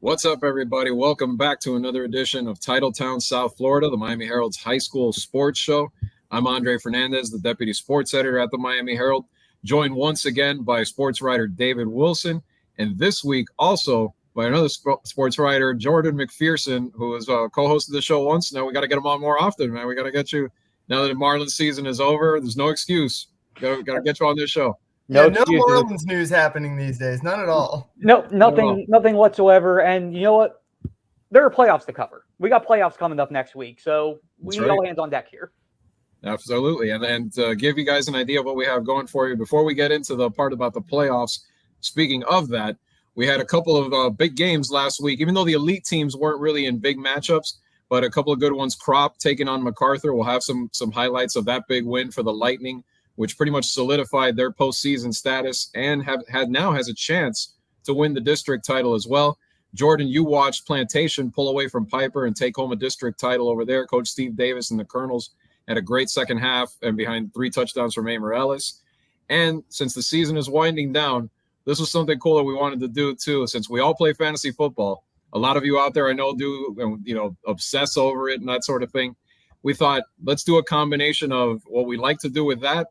What's up, everybody? Welcome back to another edition of Titletown South Florida, the Miami Herald's high school sports show. I'm Andre Fernandez, the deputy sports editor at the Miami Herald, joined once again by sports writer David Wilson, and this week also by another sports writer, Jordan McPherson, who was co-host of the show once. Now we got to get him on more often, man. We got to get you, now that the Marlins season is over, there's no excuse. Got to get you on this show. No Marlins news happening these days. None at all. No, nothing whatsoever. And you know what? There are playoffs to cover. We got playoffs coming up next week, so we need all hands on deck here. Absolutely. And to give you guys an idea of what we have going for you, before we get into the part about the playoffs, speaking of that, we had a couple of big games last week, even though the elite teams weren't really in big matchups, but a couple of good ones. Crop taking on MacArthur. We'll have some highlights of that big win for the Lightning, which pretty much solidified their postseason status and now has a chance to win the district title as well. Jordan, you watched Plantation pull away from Piper and take home a district title over there. Coach Steve Davis and the Colonels had a great second half and behind 3 touchdowns from Amor Ellis. And since the season is winding down, this was something cool that we wanted to do too. Since we all play fantasy football, a lot of you out there I know do, obsess over it and that sort of thing. We thought, let's do a combination of what we like to do with that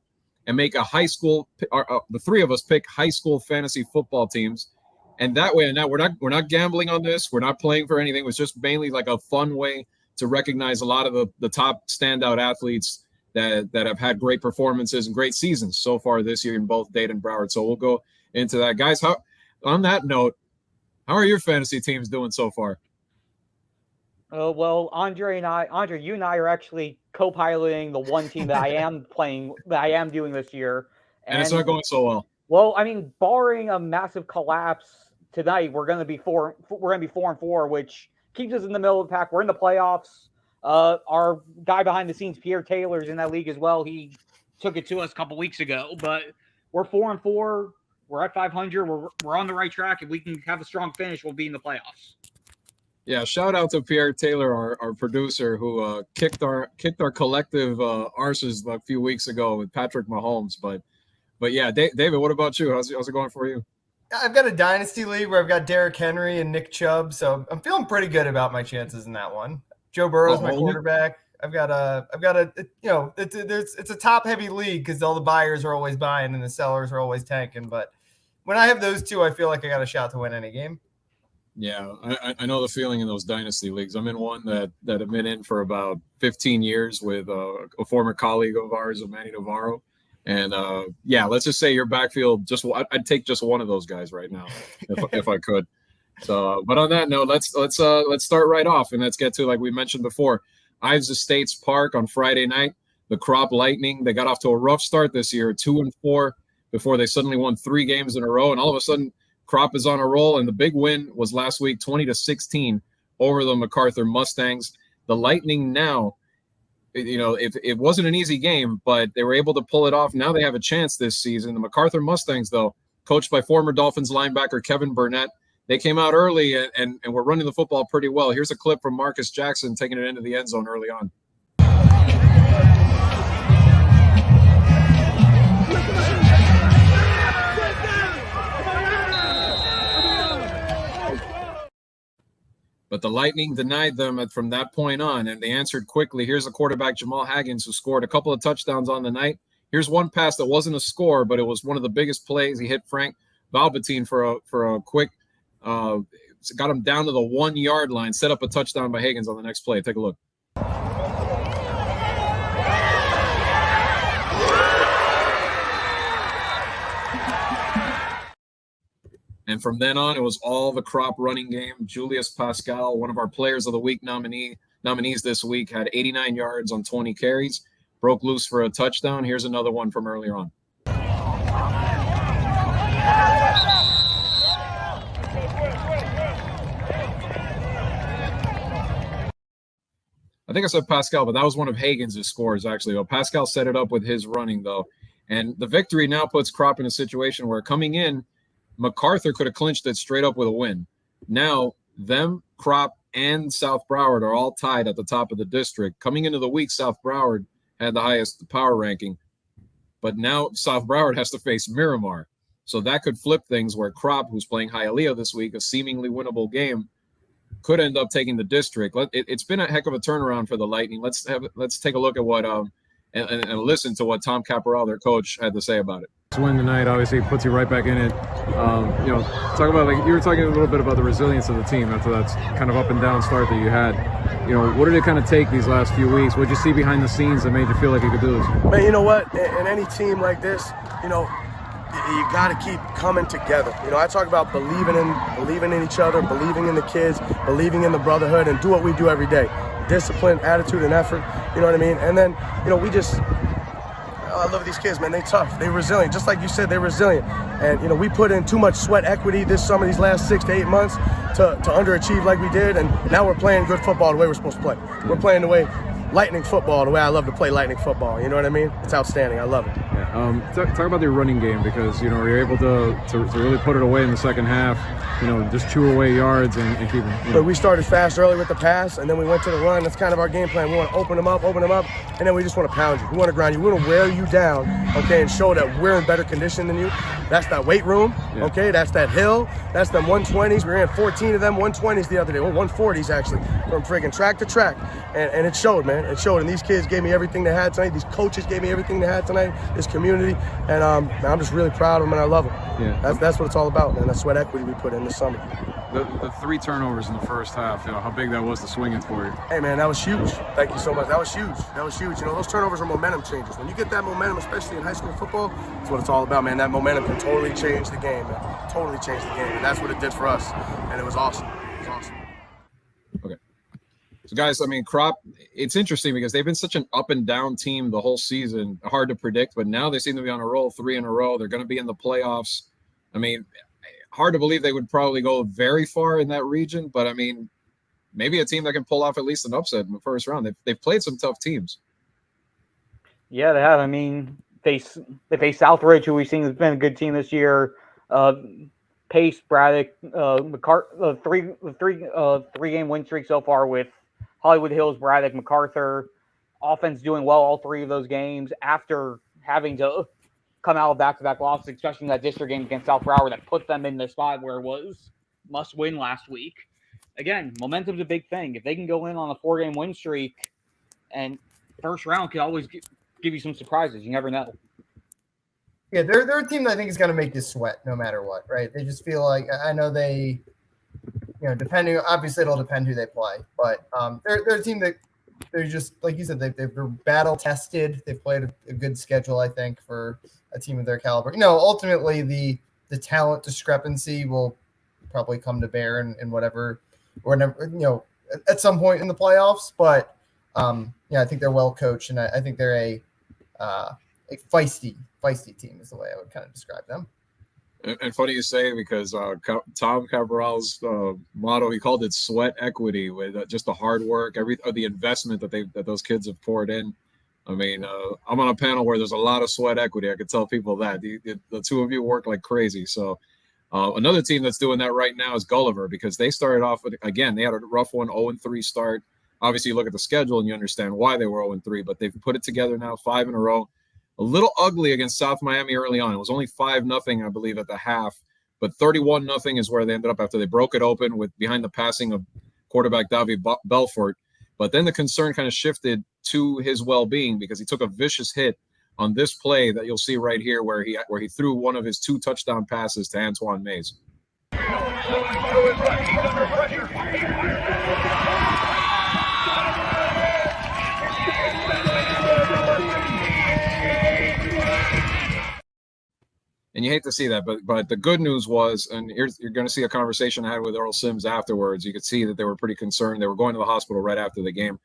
and make a high school, the three of us pick high school fantasy football teams. And that way, now we're not gambling on this. We're not playing for anything. It was just mainly like a fun way to recognize a lot of the top standout athletes that have had great performances and great seasons so far this year in both Dade and Broward. So we'll go into that. Guys, on that note, how are your fantasy teams doing so far? Well, Andre, you and I are actually co-piloting the one team that I am doing this year. And it's not going so well. Well, I mean, barring a massive collapse tonight, we're going to be 4-4, which keeps us in the middle of the pack. We're in the playoffs. Our guy behind the scenes, Pierre Taylor's in that league as well. He took it to us a couple weeks ago, but we're 4-4. We're at 500. We're on the right track. If we can have a strong finish, we'll be in the playoffs. Yeah, shout out to Pierre Taylor, our producer, who kicked our collective arses a few weeks ago with Patrick Mahomes. But yeah, David, what about you? How's it going for you? I've got a dynasty league where I've got Derrick Henry and Nick Chubb, so I'm feeling pretty good about my chances in that one. Joe Burrow's my quarterback. It's a top heavy league because all the buyers are always buying and the sellers are always tanking. But when I have those two, I feel like I got a shot to win any game. Yeah, I know the feeling in those dynasty leagues. I'm in one that I've been in for about 15 years with a former colleague of ours, Manny Navarro. And let's just say your backfield, I'd take just one of those guys right now if I could. So, but on that note, let's start right off and let's get to, like we mentioned before, Ives Estates Park on Friday night. The Crop Lightning, they got off to a rough start this year, 2-4, before they suddenly won 3 games in a row, and all of a sudden Crop is on a roll, and the big win was last week, 20-16 over the MacArthur Mustangs. The Lightning now, it wasn't an easy game, but they were able to pull it off. Now they have a chance this season. The MacArthur Mustangs, though, coached by former Dolphins linebacker Kevin Burnett, they came out early and were running the football pretty well. Here's a clip from Marcus Jackson taking it into the end zone early on. But the Lightning denied them from that point on, and they answered quickly. Here's the quarterback, Jamal Haggins, who scored a couple of touchdowns on the night. Here's one pass that wasn't a score, but it was one of the biggest plays. He hit Frank Valbutine for a quick got him down to the 1-yard line, set up a touchdown by Haggins on the next play. Take a look. And from then on, it was all the Crop running game. Julius Pascal, one of our Players of the Week nominees this week, had 89 yards on 20 carries, broke loose for a touchdown. Here's another one from earlier on. I think I said Pascal, but that was one of Haggins' scores, actually. Well, Pascal set it up with his running, though. And the victory now puts Crop in a situation where coming in, MacArthur could have clinched it straight up with a win. Now, them, Crop, and South Broward are all tied at the top of the district. Coming into the week, South Broward had the highest power ranking. But now South Broward has to face Miramar. So that could flip things where Crop, who's playing Hialeah this week, a seemingly winnable game, could end up taking the district. It's been a heck of a turnaround for the Lightning. Let's take a look at what and listen to what Tom Caporal, their coach, had to say about it. This win tonight obviously puts you right back in it. Talk about, like, you were talking a little bit about the resilience of the team after that kind of up and down start that you had. What did it kind of take these last few weeks? What did you see behind the scenes that made you feel like you could do this? Man, you know what? In any team like this, you got to keep coming together. I talk about believing in each other, believing in the kids, believing in the brotherhood, and do what we do every day. Discipline, attitude, and effort. You know what I mean? And then, I love these kids, man. They tough. They resilient. Just like you said, they're resilient. And, we put in too much sweat equity this summer, these last 6 to 8 months to underachieve like we did. And now we're playing good football the way we're supposed to play. We're playing the way Lightning football, the way I love to play Lightning football. You know what I mean? It's outstanding. I love it. Yeah. Talk about your running game, because, you're able to really put it away in the second half. Just chew away yards and keep them. But we started fast early with the pass, and then we went to the run. That's kind of our game plan. We want to open them up, and then we just want to pound you. We want to grind you. We want to wear you down, okay, and show that we're in better condition than you. That's that weight room, okay? That's that hill. That's them 120s. We ran 14 of them 120s the other day, 140s actually, from friggin' track to track. And it showed, man. It showed. And these kids gave me everything they had tonight. These coaches gave me everything they had tonight, this community. And I'm just really proud of them, and I love them. Yeah. That's what it's all about, man. That sweat equity we put in this summer. The 3 turnovers in the first half, how big that was to swing it for you. Hey, man, that was huge. Thank you so much. That was huge. Those turnovers are momentum changes. When you get that momentum, especially in high school football, that's what it's all about, man. That momentum can totally change the game, man. Totally change the game. And that's what it did for us. And it was awesome. Okay. So, guys, Crop, it's interesting because they've been such an up and down team the whole season. Hard to predict, but now they seem to be on a roll, 3 in a row. They're going to be in the playoffs. Hard to believe they would probably go very far in that region, but maybe a team that can pull off at least an upset in the first round. They've played some tough teams. Yeah, they have. They face Southridge, who we've seen has been a good team this year. Pace, Braddock, three-game win streak so far with Hollywood Hills, Braddock, MacArthur. Offense doing well all 3 of those games after having to come out of back-to-back losses, especially in that district game against South Broward that put them in the spot where it was must-win last week. Again, momentum's a big thing. If they can go in on a 4-game win streak, and first round could always give you some surprises. You never know. Yeah, they're a team that I think is going to make you sweat no matter what, right? They just feel like, I know they, depending, obviously it'll depend who they play, but they're a team that they're just, like you said, they're battle-tested. They've played a good schedule, I think, for a team of their caliber. Ultimately the talent discrepancy will probably come to bear in whatever, at some point in the playoffs. But I think they're well coached, and I think they're a feisty team is the way I would kind of describe them. And funny you say, because Tom Caporal's motto, he called it sweat equity, with just the hard work, the investment that those kids have poured in. I'm on a panel where there's a lot of sweat equity. I could tell people that the 2 of you work like crazy. So another team that's doing that right now is Gulliver, because they started off with, again, they had a rough one, 0-3 start. Obviously, you look at the schedule and you understand why they were 0-3, but they've put it together now, 5 in a row. A little ugly against South Miami early on. It was only 5-0, I believe, at the half, but 31-0 is where they ended up after they broke it open with behind the passing of quarterback Davi Belfort. But then the concern kind of shifted to his well-being, because he took a vicious hit on this play that you'll see right here, where he threw one of his 2 touchdown passes to Antoine Mays. And you hate to see that, but the good news was, and you're going to see a conversation I had with Earl Sims afterwards. You could see that they were pretty concerned. They were going to the hospital right after the game,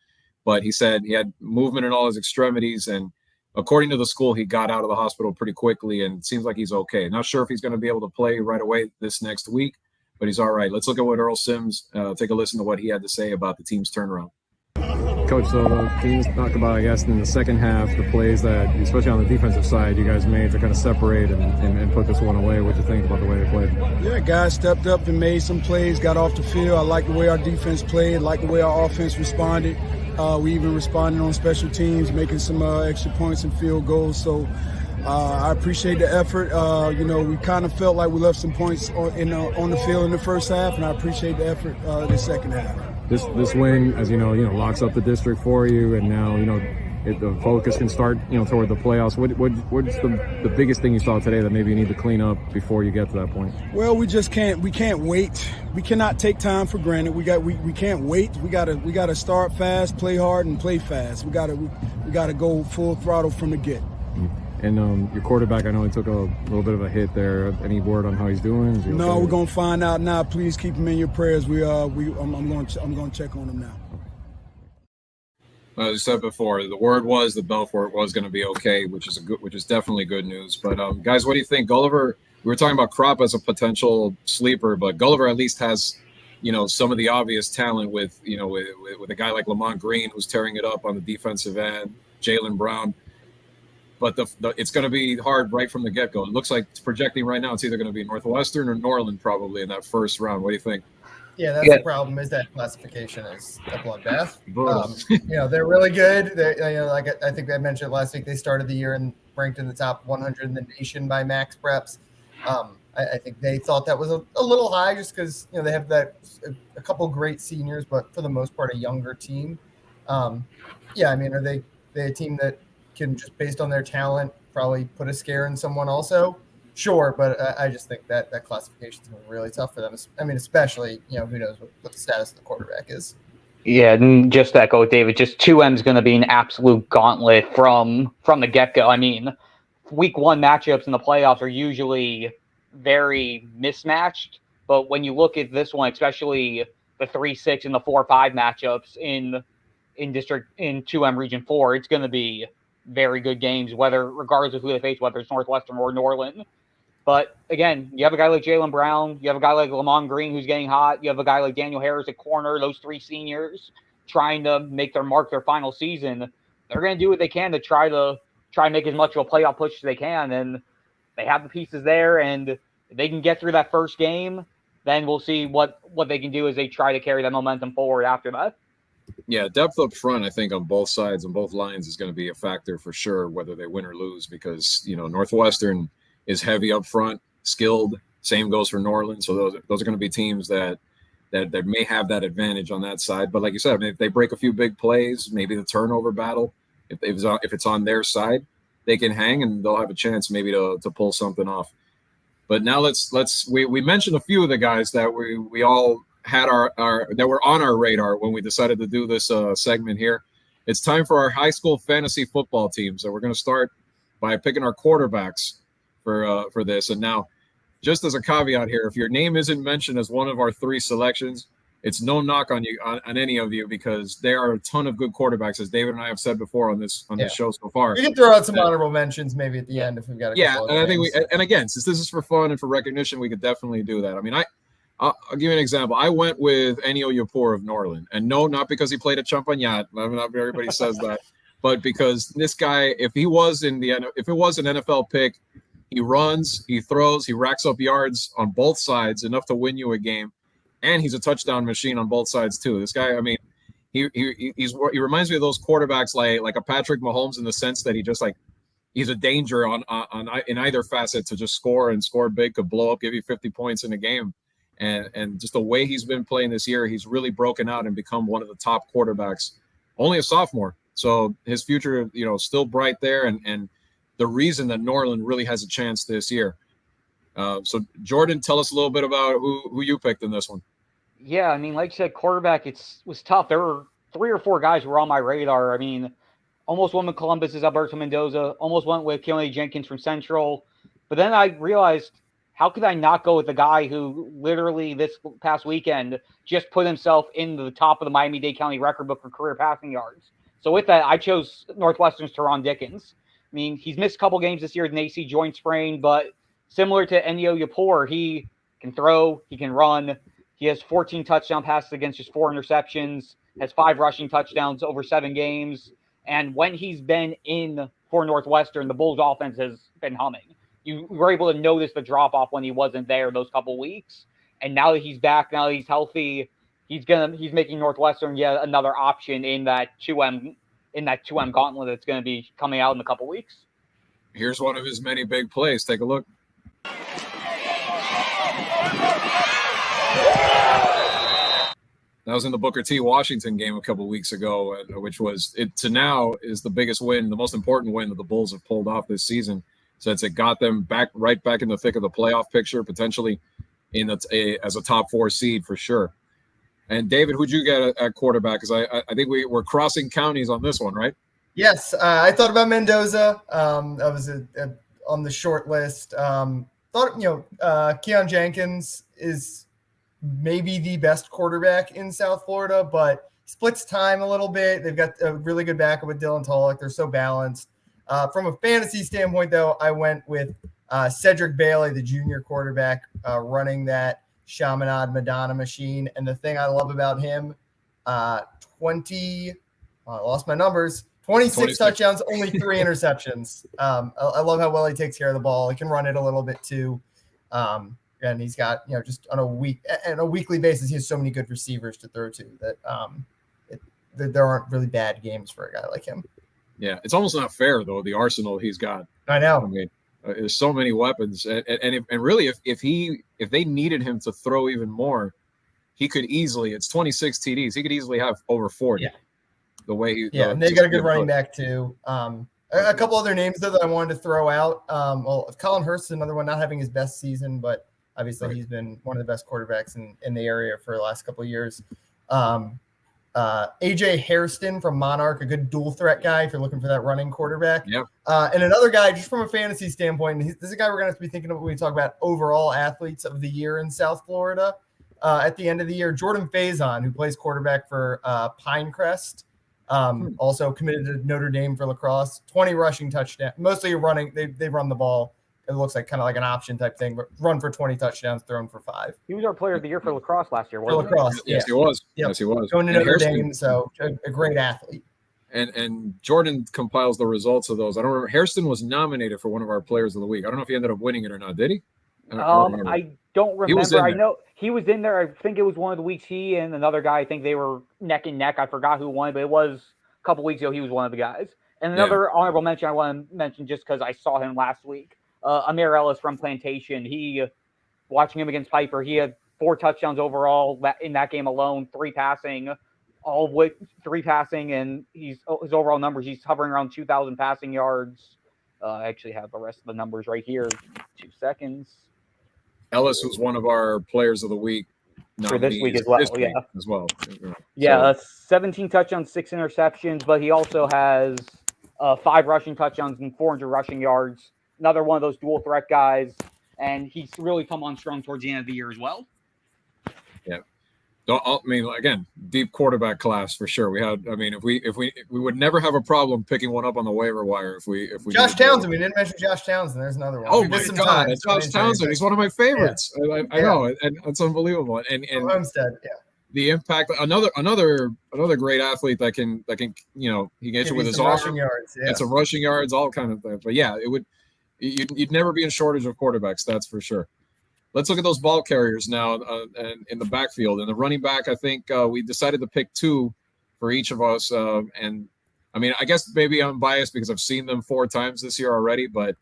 but he said he had movement in all his extremities, and according to the school, he got out of the hospital pretty quickly, and it seems like he's okay. Not sure if he's going to be able to play right away this next week, but he's all right. Let's look at what Earl Sims, take a listen to what he had to say about the team's turnaround. Coach, so can you talk about, I guess, in the second half, the plays that, especially on the defensive side, you guys made to kind of separate and put this one away? What do you think about the way they played? Yeah, guys stepped up and made some plays, got off the field. I like the way our defense played, I like the way our offense responded. We even responded on special teams, making some extra points and field goals. So I appreciate the effort. We kind of felt like we left some points on the field in the first half, and I appreciate the effort the second half. This win, as you know, locks up the district for you, and now the focus can start toward the playoffs. What's the biggest thing you saw today that maybe you need to clean up before you get to that point? Well, we can't wait. We cannot take time for granted. We can't wait. We gotta start fast, play hard, and play fast. We gotta go full throttle from the get. And your quarterback, I know he took a little bit of a hit there. Any word on how he's doing? Is he No, okay? we're gonna find out now. Please keep him in your prayers. I'm gonna check on him now. As I said before, the word was that Belfort was going to be okay, which is definitely good news. But guys, what do you think? Gulliver, we were talking about Kropp as a potential sleeper, but Gulliver at least has, some of the obvious talent with a guy like Lamont Green who's tearing it up on the defensive end, Jalen Brown. But it's going to be hard right from the get-go. It looks like it's projecting right now. It's either going to be Northwestern or Norland probably in that first round. What do you think? Yeah, that's the problem. Is that classification is a bloodbath. They're really good. I think I mentioned last week, they started the year and ranked in the top 100 in the nation by Max Preps. I think they thought that was a little high just because they have a couple great seniors, but for the most part, a younger team. Are they a team that can just based on their talent probably put a scare in someone also? Sure, but I just think that classification is really tough for them. Especially, who knows what the status of the quarterback is. Yeah, and just to echo David, just 2M is going to be an absolute gauntlet from the get-go. Week 1 matchups in the playoffs are usually very mismatched, but when you look at this one, especially the 3-6 and the 4-5 matchups in 2M Region 4, it's going to be very good games, regardless of who they face, whether it's Northwestern or Norland. But again, you have a guy like Jalen Brown, you have a guy like Lamont Green who's getting hot, you have a guy like Daniel Harris at corner, those 3 seniors trying to make their final season. They're going to do what they can to try to make as much of a playoff push as they can, and they have the pieces there, and if they can get through that first game, then we'll see what they can do as they try to carry that momentum forward after that. Yeah, depth up front, I think on both sides, on both lines is going to be a factor for sure, whether they win or lose, because, Northwestern is heavy up front, skilled. Same goes for Norland. So those are going to be teams that may have that advantage on that side. But like you said, if they break a few big plays, maybe the turnover battle, if it's on their side, they can hang and they'll have a chance maybe to pull something off. But now we mentioned a few of the guys that we all had our that were on our radar when we decided to do this segment here. It's time for our high school fantasy football team. So we're going to start by picking our quarterbacks for this. And now, just as a caveat here, if your name isn't mentioned as one of our 3 selections, it's no knock on you on any of you, because there are a ton of good quarterbacks, as David and I have said before on this show so far. We can throw out some honorable mentions maybe at the end if we've got a couple and I think and again, since this is for fun and for recognition, we could definitely do that. I'll give you an example. I went with Enio Yapur of Norland, and no, not because he played at Champagnat. Not everybody says that, but because this guy, if it was an NFL pick, he runs, he throws, he racks up yards on both sides, enough to win you a game, and he's a touchdown machine on both sides too. This guy, he reminds me of those quarterbacks like a Patrick Mahomes in the sense that he's a danger in either facet to just score and score big, could blow up, give you 50 points in a game. And just the way he's been playing this year, he's really broken out and become one of the top quarterbacks. Only a sophomore, so his future, still bright there, and the reason that Norland really has a chance this year. So Jordan, tell us a little bit about who you picked in this one. Yeah, like you said, quarterback, was tough. There were 3 or 4 guys who were on my radar. Almost went with Columbus's Alberto Mendoza, almost went with Keone Jenkins from Central, but then I realized, how could I not go with the guy who literally this past weekend just put himself in the top of the Miami-Dade County record book for career passing yards? So with that, I chose Northwestern's Teron Dickens. He's missed a couple games this year with an AC joint sprain, but similar to Enio Yapur, he can throw, he can run. He has 14 touchdown passes against just 4 interceptions, has 5 rushing touchdowns over 7 games. And when he's been in for Northwestern, the Bulls offense has been humming. You were able to notice the drop-off when he wasn't there those couple weeks. And now that he's back, now that he's healthy, he's making Northwestern yet another option in that 2M gauntlet that's going to be coming out in a couple weeks. Here's one of his many big plays. Take a look. That was in the Booker T. Washington game a couple weeks ago, which was it to now is the biggest win, the most important win that the Bulls have pulled off this season, since it got them right back in the thick of the playoff picture, potentially as a top 4 seed for sure. And David, who'd you get at quarterback? Because I think we're crossing counties on this one, right? Yes, I thought about Mendoza. That was on the short list. Keon Jenkins is maybe the best quarterback in South Florida, but splits time a little bit. They've got a really good backup with Dylan Tulloch. They're so balanced. From a fantasy standpoint, though, I went with Cedric Bailey, the junior quarterback, running that Chaminade Madonna machine. And the thing I love about him, I lost my numbers, 26 touchdowns, only 3 interceptions. I love how well he takes care of the ball. He can run it a little bit too. And he's got, just on a weekly basis, he has so many good receivers to throw to that there aren't really bad games for a guy like him. Yeah, it's almost not fair though, the arsenal he's got. I know. I mean, there's so many weapons, and really, if they needed him to throw even more, he could easily. It's 26 TDs. He could easily have over 40. Yeah. The way he. Yeah, and they got a good running back too. A couple other names though that I wanted to throw out. Colin Hurst is another one, not having his best season, but obviously he's been one of the best quarterbacks in the area for the last couple of years. AJ Hairston from Monarch, a good dual threat guy if you're looking for that running quarterback. Yep. And another guy, just from a fantasy standpoint, this is a guy we're going to have to be thinking of when we talk about overall athletes of the year in South Florida at the end of the year. Jordan Faison, who plays quarterback for Pinecrest, also committed to Notre Dame for lacrosse, 20 rushing touchdowns, mostly running. They run the ball. It looks like kind of like an option type thing, but run for 20 touchdowns, thrown for 5. He was our player of the year for lacrosse last year, wasn't he? Lacrosse, yes, he was. Yep. Yes, he was. Going to Notre Dame, so a great athlete. And Jordan compiles the results of those. I don't remember. Hairston was nominated for one of our players of the week. I don't know if he ended up winning it or not. Did he? I don't remember. I know he was in there. I think it was one of the weeks he and another guy, I think they were neck and neck. I forgot who won, but it was a couple weeks ago. He was one of the guys. And another honorable mention I want to mention just because I saw him last week. Amir Ellis from Plantation. Watching him against Piper, he had 4 touchdowns overall in that game alone, 3 passing, and his overall numbers, he's hovering around 2,000 passing yards. I actually have the rest of the numbers right here. 2 seconds. Ellis was one of our players of the week for this week as well. As well. Yeah, 17 touchdowns, 6 interceptions, but he also has 5 rushing touchdowns and 400 rushing yards. Another one of those dual threat guys, and he's really come on strong towards the end of the year as well. Yeah, I mean, again, deep quarterback class for sure. We had, I mean, if we would never have a problem picking one up on the waiver wire if we Josh Townsend. We didn't mention Josh Townsend. There's another one. Oh my God, it's Josh Townsend. He's one of my favorites. Yeah. I know, and it's unbelievable. And Homestead, yeah. The impact, another great athlete that can he gets you with his rushing yards, and some rushing yards, all kind of things. But yeah, it would. You'd never be in shortage of quarterbacks, that's for sure. Let's look at those ball carriers now and in the backfield. And the running back, I think we decided to pick 2 for each of us. And, I mean, I guess maybe I'm biased because I've seen them 4 times this year already. But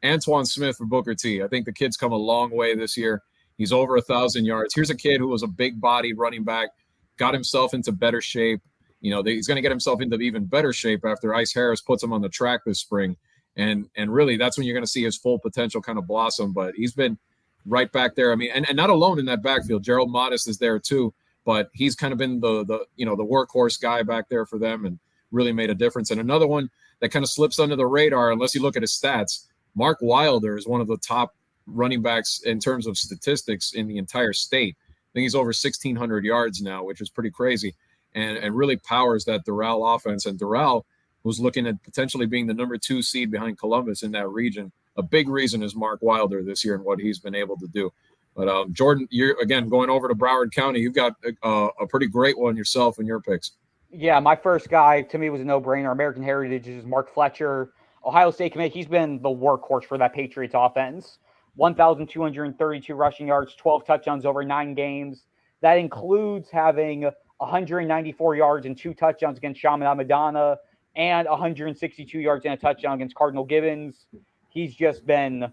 Antoine Smith for Booker T. I think the kid's come a long way this year. He's over 1,000 yards. Here's a kid who was a big-bodied running back, got himself into better shape. He's going to get himself into even better shape after Ice Harris puts him on the track this spring. And really, that's when you're going to see his full potential kind of blossom. But he's been right back there. I mean, and not alone in that backfield. Gerald Modest is there too, but he's kind of been the workhorse guy back there for them and really made a difference. And another one that kind of slips under the radar, unless you look at his stats, Mark Wilder is one of the top running backs in terms of statistics in the entire state. I think he's over 1,600 yards now, which is pretty crazy, and really powers that Doral offense. And Doral, who's looking at potentially being the number 2 seed behind Columbus in that region. A big reason is Mark Wilder this year and what he's been able to do. But Jordan, you're again going over to Broward County. You've got a pretty great one yourself in your picks. Yeah, my first guy to me was a no-brainer. American Heritage is Mark Fletcher, Ohio State commit. He's been the workhorse for that Patriots offense. 1,232 rushing yards, 12 touchdowns over 9 games. That includes having 194 yards and 2 touchdowns against Chaminade Madonna. and 162 yards and a touchdown against Cardinal Gibbons. He's just been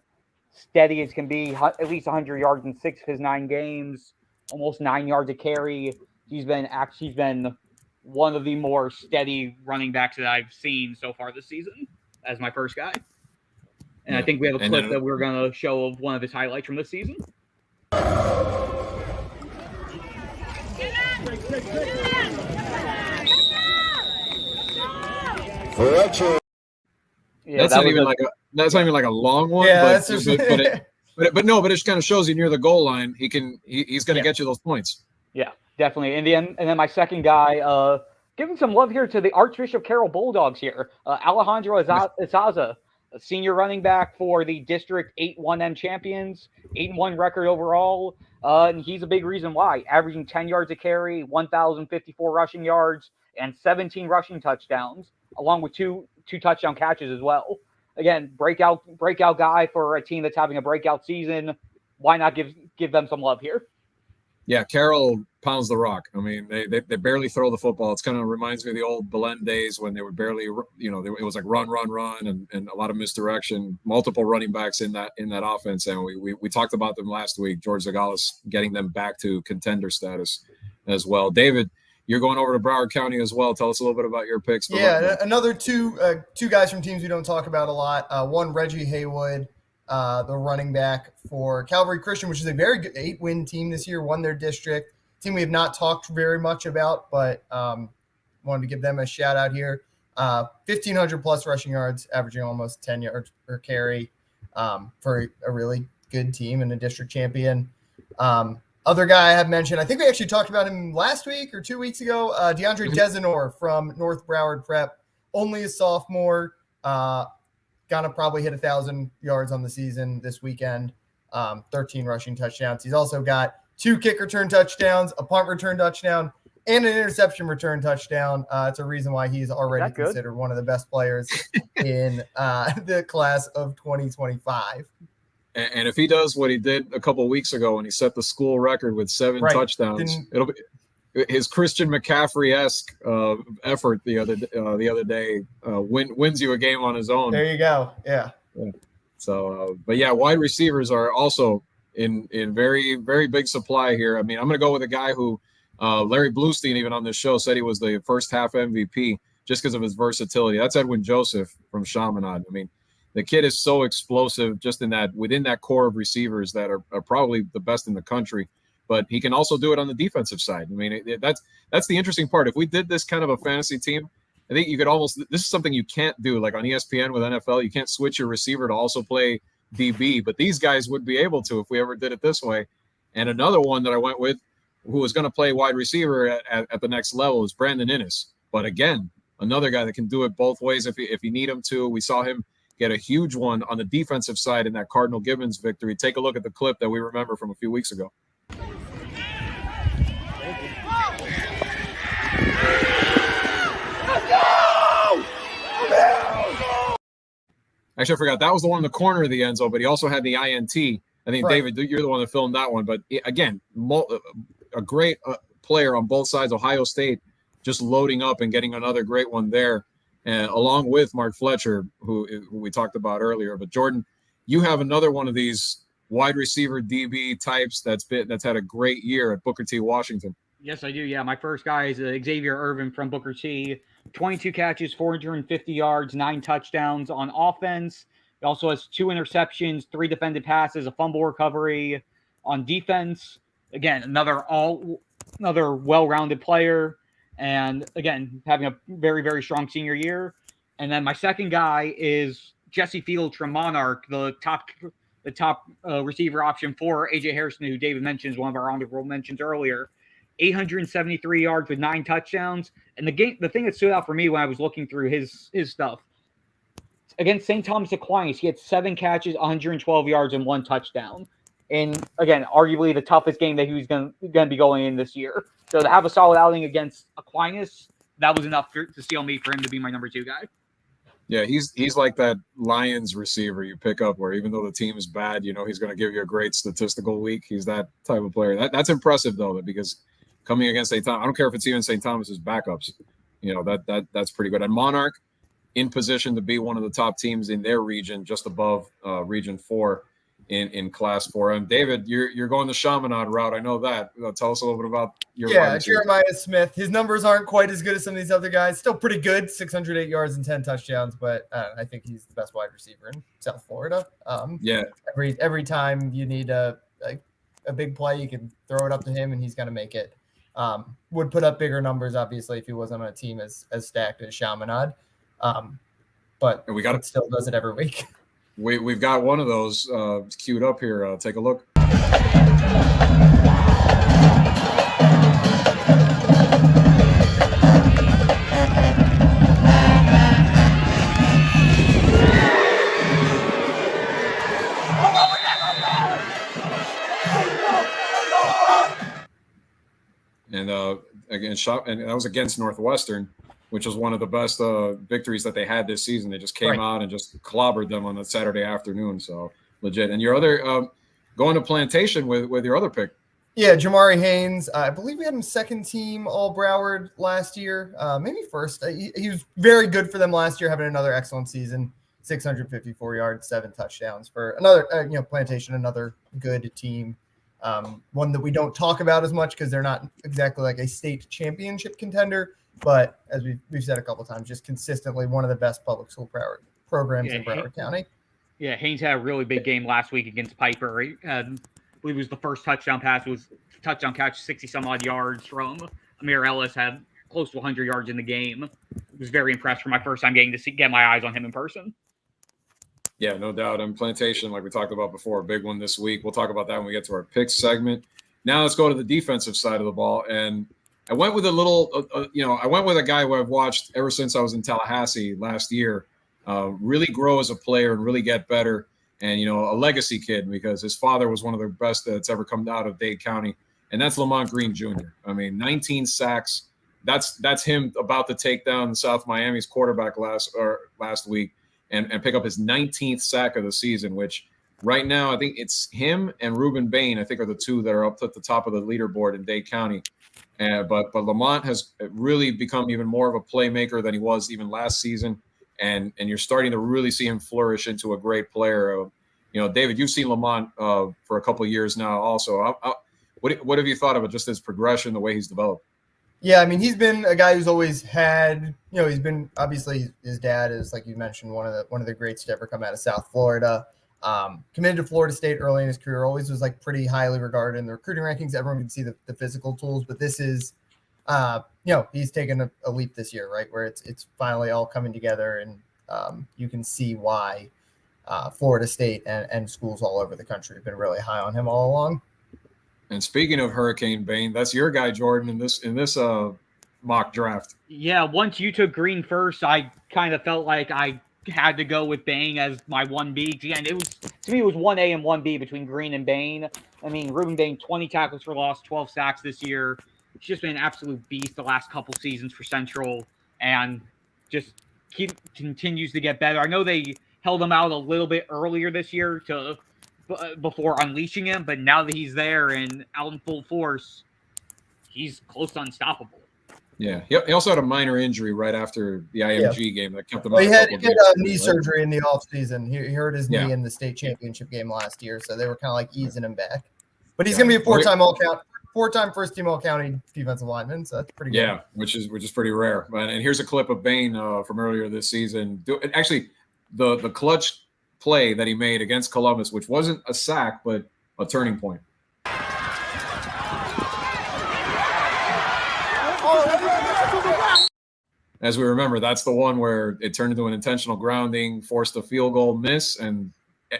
steady as can be, at least 100 yards in 6 of his 9 games, almost 9 yards a carry. He's been one of the more steady running backs that I've seen so far this season as my first guy. And I think we have a clip that we're going to show of one of his highlights from this season. Yeah, that's not even like a long one. Yeah, but, that's just... but it just kind of shows you near the goal line, he's going to get you those points. Yeah, definitely. And then my second guy, giving some love here to the Archbishop Carroll Bulldogs here. Alejandro Izaza, a senior running back for the District 8-1M champions, 8-1 record overall. And he's a big reason why, averaging 10 yards a carry, 1,054 rushing yards, and 17 rushing touchdowns, along with two touchdown catches as well. Again, breakout guy for a team that's having a breakout season. Why not give them some love here? Yeah, Carroll pounds the rock. I mean, they barely throw the football. It kind of reminds me of the old Belen days when they were barely, it was like run, and a lot of misdirection, multiple running backs in that offense. And we talked about them last week, George Zagalis getting them back to contender status as well. David, you're going over to Broward County as well. Tell us a little bit about your picks. Yeah, another two guys from teams we don't talk about a lot. One, Reggie Haywood, the running back for Calvary Christian, which is a very good 8-win team this year, won their district. Team we have not talked very much about, but wanted to give them a shout out here. 1,500 plus rushing yards, averaging almost 10 yards per carry for a really good team and a district champion. Other guy I have mentioned, I think we actually talked about him last week or 2 weeks ago, DeAndre Desenor from North Broward Prep, only a sophomore, gonna probably hit 1,000 yards on the season this weekend, 13 rushing touchdowns. He's also got 2 kick return touchdowns, a punt return touchdown, and an interception return touchdown. It's a reason why he's already considered one of the best players in the class of 2025. And if he does what he did a couple of weeks ago when he set the school record with 7 touchdowns, it'll be his Christian McCaffrey-esque effort the other day wins you a game on his own. There you go. Yeah. So, but yeah, wide receivers are also in very, very big supply here. I mean, I'm going to go with a guy who Larry Bluestein, even on this show, said he was the first half MVP just because of his versatility. That's Edwin Joseph from Chaminade. I mean, the kid is so explosive just within that core of receivers that are probably the best in the country, but he can also do it on the defensive side. I mean, that's the interesting part. If we did this kind of a fantasy team, I think you could this is something you can't do like on ESPN with NFL. You can't switch your receiver to also play DB, but these guys would be able to if we ever did it this way. And another one that I went with who was going to play wide receiver at the next level is Brandon Innes. But again, another guy that can do it both ways if you need him to. We saw him get a huge one on the defensive side in that Cardinal Gibbons victory. Take a look at the clip that we remember from a few weeks ago. Actually, I forgot. That was the one in the corner of the end zone, but he also had the INT. I think, right. David, you're the one that filmed that one. But again, a great player on both sides. Ohio State just loading up and getting another great one there. Along with Mark Fletcher, who we talked about earlier. But Jordan, you have another one of these wide receiver DB types that's had a great year at Booker T. Washington. Yes, I do. Yeah, my first guy is Xavier Irvin from Booker T. 22 catches, 450 yards, 9 touchdowns on offense. He also has 2 interceptions, 3 defended passes, a fumble recovery on defense. Again, another well-rounded player. And again, having a very, very strong senior year. And then my second guy is Jesse Fields from Monarch, the top receiver option for AJ Harrison, who David mentions, one of our honorable mentions earlier. 873 yards with 9 touchdowns. And the thing that stood out for me when I was looking through his stuff, against St. Thomas Aquinas, he had 7 catches, 112 yards, and 1 touchdown. And again, arguably the toughest game that he was going to be going in this year. So to have a solid outing against Aquinas, that was enough to seal me for him to be my number 2 guy. Yeah, he's like that Lions receiver you pick up where even though the team is bad, he's going to give you a great statistical week. He's that type of player. That's impressive, though, because coming against St. Thomas, I don't care if it's even St. Thomas's backups. That's pretty good. And Monarch, in position to be one of the top teams in their region, just above Region 4 in Class 4. And David, you're going the Chaminade route. I know that. Tell us a little bit about your wide receiver. Jeremiah Smith. His numbers aren't quite as good as some of these other guys. Still pretty good, 608 yards and 10 touchdowns, but I think he's the best wide receiver in South Florida. Every time you need a big play, you can throw it up to him, and he's going to make it. Would put up bigger numbers, obviously, if he wasn't on a team as stacked as Chaminade. But it still does it every week. We've got one of those queued up here. Take a look. And and that was against Northwestern, which was one of the best victories that they had this season. They just came out and just clobbered them on a Saturday afternoon. So legit. And your other going to Plantation with your other pick. Yeah, Jamari Haynes. I believe we had him second team All Broward last year, maybe first. He was very good for them last year, having another excellent season. 654 yards, 7 touchdowns for another. Plantation, another good team. One that we don't talk about as much because they're not exactly like a state championship contender. But as we've said a couple of times, just consistently one of the best public school programs in Broward County. Yeah, Haynes had a really big game last week against Piper. I believe it was the first touchdown pass. It was touchdown catch, 60-some-odd yards from Amir Ellis. Had close to 100 yards in the game. I was very impressed for my first time getting to get my eyes on him in person. Yeah, no doubt. And Plantation, like we talked about before, a big one this week. We'll talk about that when we get to our picks segment. Now let's go to the defensive side of the ball. And I went with I went with a guy who I've watched ever since I was in Tallahassee last year, really grow as a player and really get better. And, a legacy kid because his father was one of the best that's ever come out of Dade County. And that's Lamont Green Jr. 19 sacks. That's him about to take down South Miami's quarterback last week and pick up his 19th sack of the season, which right now I think it's him and Ruben Bain, I think, are the two that are up at the top of the leaderboard in Dade County. But Lamont has really become even more of a playmaker than he was even last season. And you're starting to really see him flourish into a great player. David, you've seen Lamont for a couple of years now also. What have you thought of it, just his progression, the way he's developed? Yeah, he's been a guy who's always had, he's been, obviously his dad is, like you mentioned, one of the greats to ever come out of South Florida. Committed to Florida State early in his career, always was pretty highly regarded in the recruiting rankings. Everyone can see the physical tools, but this is, he's taken a leap this year, right? Where it's finally all coming together, and you can see why Florida State and schools all over the country have been really high on him all along. And speaking of Hurricane Bain, that's your guy, Jordan, in this mock draft. Yeah, once you took Green first, I kind of felt like I had to go with Bain as my 1B. And it was 1A and 1B between Green and Bain. Ruben Bain, 20 tackles for loss, 12 sacks this year. He's just been an absolute beast the last couple seasons for Central and just continues to get better. I know they held him out a little bit earlier this year before unleashing him, but now that he's there and out in full force, he's close to unstoppable. Yeah, he also had a minor injury right after the IMG game that kept him out. He had knee surgery in the offseason. He hurt his knee in the state championship game last year, so they were kind of easing him back. But he's going to be a four-time first-team All-County defensive lineman, so that's pretty good. Yeah, which is pretty rare. And here's a clip of Bain from earlier this season. Actually, the clutch play that he made against Columbus, which wasn't a sack, but a turning point. As we remember, that's the one where it turned into an intentional grounding, forced a field goal miss, and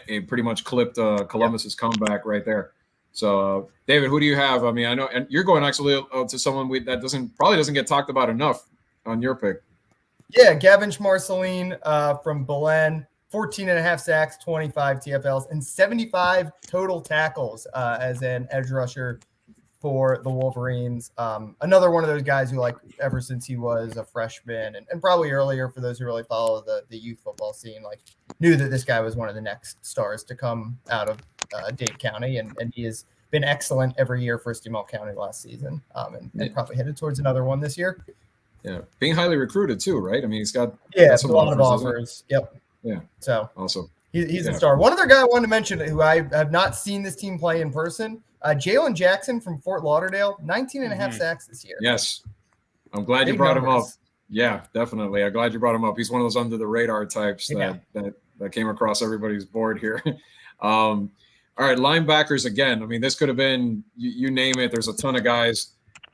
it pretty much clipped Columbus's comeback right there. So, David, who do you have? I know, and you're going actually to someone that probably doesn't get talked about enough on your pick. Yeah, Gavin Schmarceline from Belen, 14.5 sacks, 25 TFLs, and 75 total tackles as an edge rusher for the Wolverines. Another one of those guys who, ever since he was a freshman and probably earlier for those who really follow the youth football scene, knew that this guy was one of the next stars to come out of Dade County. And he has been excellent every year, first team All-County last season, and probably headed towards another one this year. Yeah, being highly recruited too, right? I mean, he's got a lot of offers, offers. Yep. Yeah. So also he's a star. One other guy I wanted to mention who I have not seen this team play in person, Jalen Jackson from Fort Lauderdale, 19 and a half sacks this year. Yes. I'm glad you brought him up. Yeah, definitely. I'm glad you brought him up. He's one of those under the radar types that came across everybody's board here. All right, linebackers again. I mean, this could have been you name it. There's a ton of guys.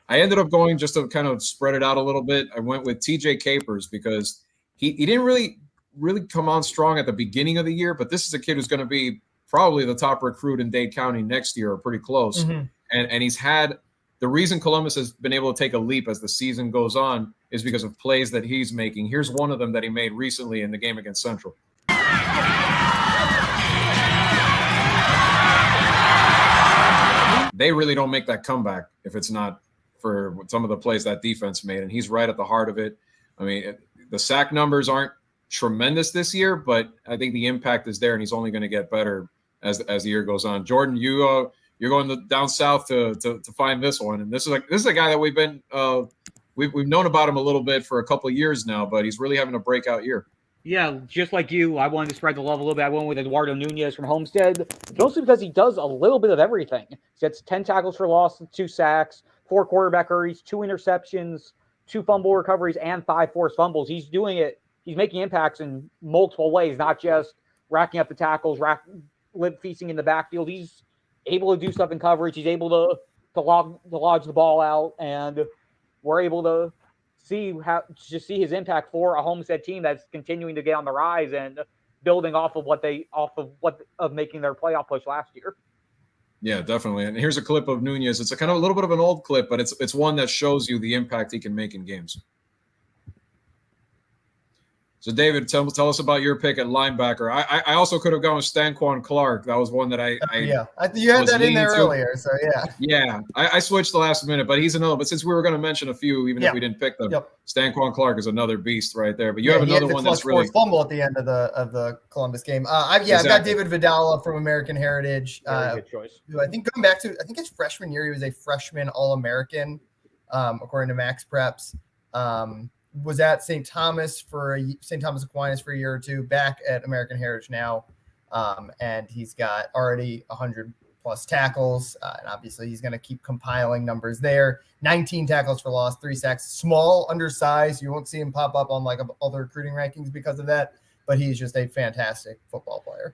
I ended up going just to kind of spread it out a little bit. I went with TJ Capers because he didn't really come on strong at the beginning of the year, but this is a kid who's going to be probably the top recruit in Dade County next year, or pretty close. Mm-hmm. And he's had the reason Columbus has been able to take a leap as the season goes on is because of plays that he's making. Here's one of them that he made recently in the game against Central. They really don't make that comeback if it's not for some of the plays that defense made, and he's right at the heart of it. I mean, the sack numbers aren't tremendous this year, but I think the impact is there, and he's only going to get better as the year goes on. Jordan, you're going down south to find this one, and this is a guy that we've known about him a little bit for a couple of years now, but he's really having a breakout year. Yeah, just like you, I wanted to spread the love a little bit. I went with Eduardo Nunez from Homestead, mostly because he does a little bit of everything. He gets 10 tackles for loss, 2 sacks, 4 quarterback hurries, 2 interceptions, 2 fumble recoveries, and 5 forced fumbles. He's doing it. He's making impacts in multiple ways, not just racking up the tackles, feasting in the backfield. He's able to do stuff in coverage. He's able to lodge the ball out, and we're able to see his impact for a Homestead team that's continuing to get on the rise and building off of making their playoff push last year. Yeah, definitely. And here's a clip of Nunez. It's a kind of a little bit of an old clip, but it's one that shows you the impact he can make in games. So, David, tell us about your pick at linebacker. I also could have gone with Stanquan Clark. That was one that you had that in there earlier, so yeah. Yeah, I switched the last minute, but he's another. But since we were going to mention a few, even if we didn't pick them, Stanquan Clark is another beast right there. But you have another one that's really fumble at the end of the Columbus game. I've got David Vidala from American Heritage. Very good choice. Who I think going back to his freshman year, he was a freshman All-American, according to Max Preps. Was at St. Thomas Aquinas for a year or two, back at American Heritage now. And he's got already 100 plus tackles. And obviously he's going to keep compiling numbers there. 19 tackles for loss, 3 sacks, small, undersized. You won't see him pop up on like all the recruiting rankings because of that, but he's just a fantastic football player.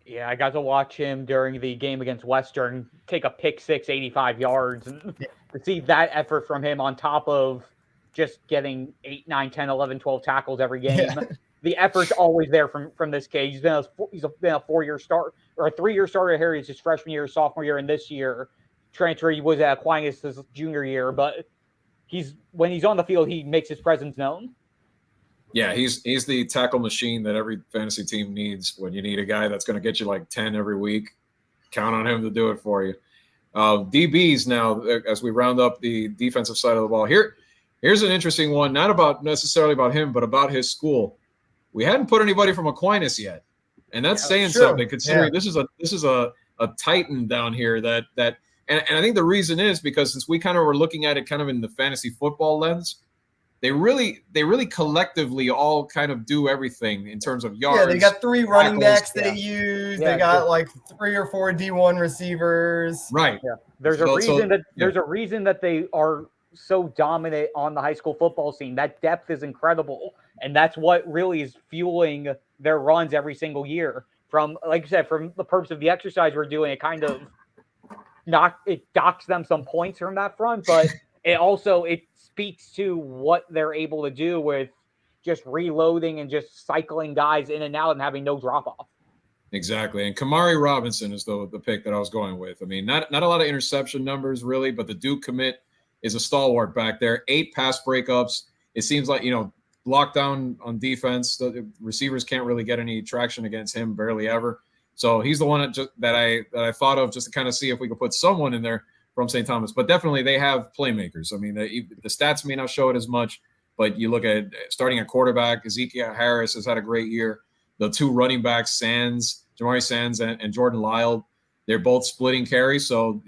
Yeah, I got to watch him during the game against Western take a pick six, 85 yards, and to see that effort from him on top of just getting 8, 9, 10, 11, 12 tackles every game. Yeah. The effort's always there from this kid. He's been a 4-year start or a 3-year starter here. He's his freshman year, sophomore year, and this year transfer. He was at Aquinas his junior year, but when he's on the field, he makes his presence known. Yeah, he's the tackle machine that every fantasy team needs. When you need a guy that's going to get you like 10 every week, count on him to do it for you. DBs now, as we round up the defensive side of the ball here. Here's an interesting one, not necessarily about him, but about his school. We hadn't put anybody from Aquinas yet, and that's saying something. Considering this is a titan down here and I think the reason is because since we kind of were looking at it kind of in the fantasy football lens, they really collectively all kind of do everything in terms of yards. Yeah, they got 3 running backs they use. Yeah, they got like 3 or 4 D1 receivers. Right. Yeah. There's a reason that they are so dominant on the high school football scene. That depth is incredible, and that's what really is fueling their runs every single year. From, like you said, from the purpose of the exercise we're doing, it kind of docks them some points from that front, but it speaks to what they're able to do with just reloading and just cycling guys in and out and having no drop off. Exactly. And Kamari Robinson is the pick that I was going with. I mean, not a lot of interception numbers really, but the Duke commit is a stalwart back there. 8 pass breakups. It seems like, lockdown on defense. The receivers can't really get any traction against him, barely ever. So he's the one that I thought of just to kind of see if we could put someone in there from St. Thomas. But definitely they have playmakers. I mean, the stats may not show it as much, but you look at starting at quarterback, Ezekiel Harris has had a great year. The 2 running backs, Jamari Sands and Jordan Lyle, they're both splitting carries. So,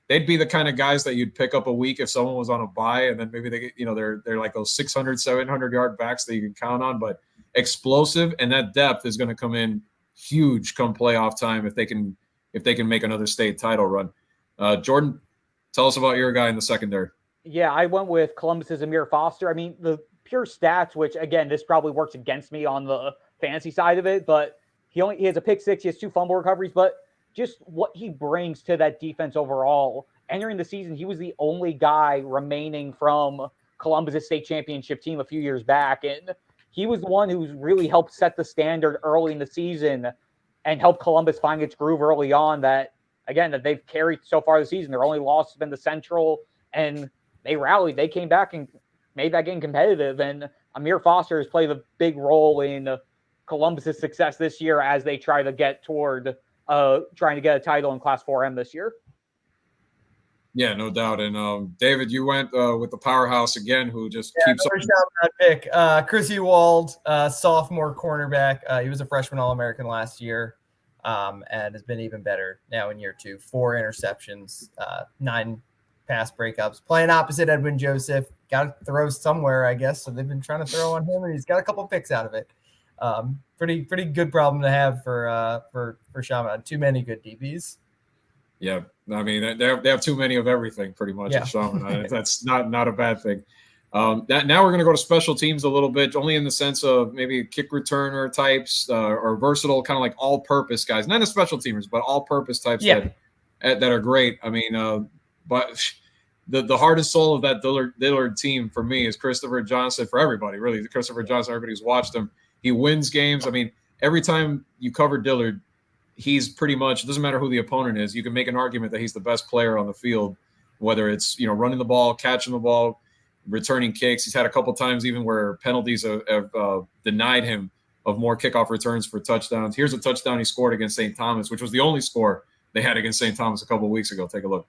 they they'd be the kind of guys that you'd pick up a week if someone was on a bye, and then maybe they get, they're like those 600, 700-yard backs that you can count on, but explosive, and that depth is going to come in huge come playoff time if they can make another state title run. Jordan, tell us about your guy in the secondary. Yeah, I went with Columbus's Amir Foster. I mean, the pure stats, which again, this probably works against me on the fantasy side of it, but he has a pick 6, he has 2 fumble recoveries, but just what he brings to that defense overall. Entering the season, he was the only guy remaining from Columbus's state championship team a few years back, and he was the one who's really helped set the standard early in the season and helped Columbus find its groove early on that they've carried so far this season. Their only loss has been the Central, and they rallied. They came back and made that game competitive, and Amir Foster has played a big role in Columbus's success this year as they try to get toward trying to get a title in Class 4M this year. Yeah, no doubt. And David, you went with the powerhouse again, who just keeps up. That pick, Chris Ewald, sophomore cornerback. He was a freshman All-American last year, and has been even better now in year 2. 4 interceptions, 9 pass breakups. Playing opposite Edwin Joseph. Got to throw somewhere, I guess. So they've been trying to throw on him, and he's got a couple picks out of it. Pretty good problem to have for Shaman. Too many good DBs. Yeah, I mean they have too many of everything pretty much at Shaman. That's not a bad thing. Now we're going to go to special teams a little bit, only in the sense of maybe kick returner types or versatile, kind of like all-purpose guys, not as special teamers, but all-purpose types that are great. I mean, but the heart and soul of that Dillard team for me is Christopher Johnson. For everybody, really, Christopher Johnson. Everybody who's watched him, he wins games. I mean, every time you cover Dillard, he's pretty much, it doesn't matter who the opponent is, you can make an argument that he's the best player on the field, whether it's running the ball, catching the ball, returning kicks. He's had a couple times even where penalties have denied him of more kickoff returns for touchdowns. Here's a touchdown he scored against St. Thomas, which was the only score they had against St. Thomas a couple of weeks ago. Take a look.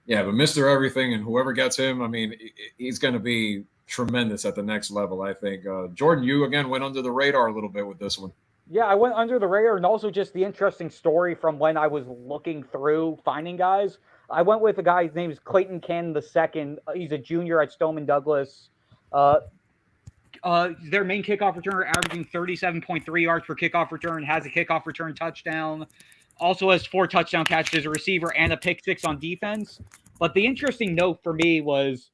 Yeah, but Mr. Everything, and whoever gets him, I mean, he's going to be tremendous at the next level, I think. Jordan, you, again, went under the radar a little bit with this one. Yeah, I went under the radar, and also just the interesting story from when I was looking through finding guys. I went with a guy, his name is Clayton Cannon II. He's a junior at Stoneman Douglas. Their main kickoff returner, averaging 37.3 yards per kickoff return, has a kickoff return touchdown. Also has 4 touchdown catches as a receiver and a pick 6 on defense. But the interesting note for me was,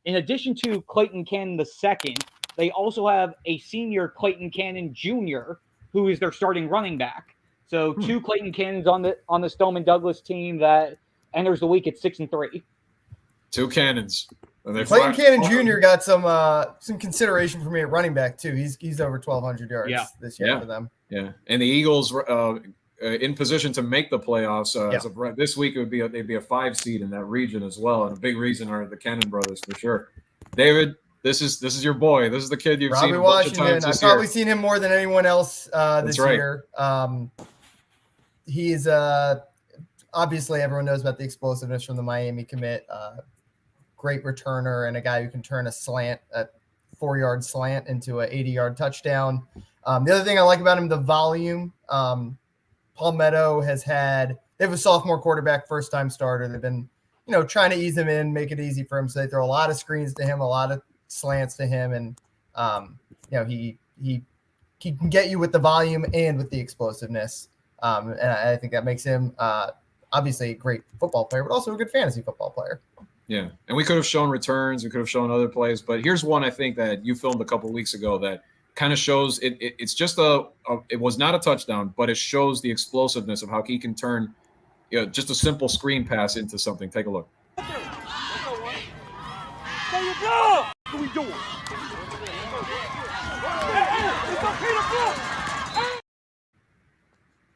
in addition to Clayton Cannon II, they also have a senior Clayton Cannon Jr., who is their starting running back. So 2 Clayton Cannons on the Stoneman Douglas team that enters the week at 6-3. 2 Cannons. Clayton Cannon Jr. got some consideration for me at running back too. He's over 1,200 yards this year for them. Yeah, and the Eagles in position to make the playoffs. As of this week, they'd be a 5 seed in that region as well, and a big reason are the Cannon brothers for sure. David, this is your boy. This is the kid you've seen a bunch of times this year. I've probably seen him more than anyone else this year. He's obviously everyone knows about the explosiveness from the Miami commit. Great returner and a guy who can turn a 4-yard slant into an 80-yard touchdown. The other thing I like about him, the volume. Palmetto they have a sophomore quarterback, first-time starter. They've been, trying to ease him in, make it easy for him. So they throw a lot of screens to him, a lot of slants to him, and he can get you with the volume and with the explosiveness. And I think that makes him obviously a great football player, but also a good fantasy football player. Yeah, and we could have shown returns, we could have shown other plays, but here's one I think that you filmed a couple of weeks ago that kind of shows it's just it was not a touchdown, but it shows the explosiveness of how he can turn just a simple screen pass into something. Take a look. There you go. What are we doing?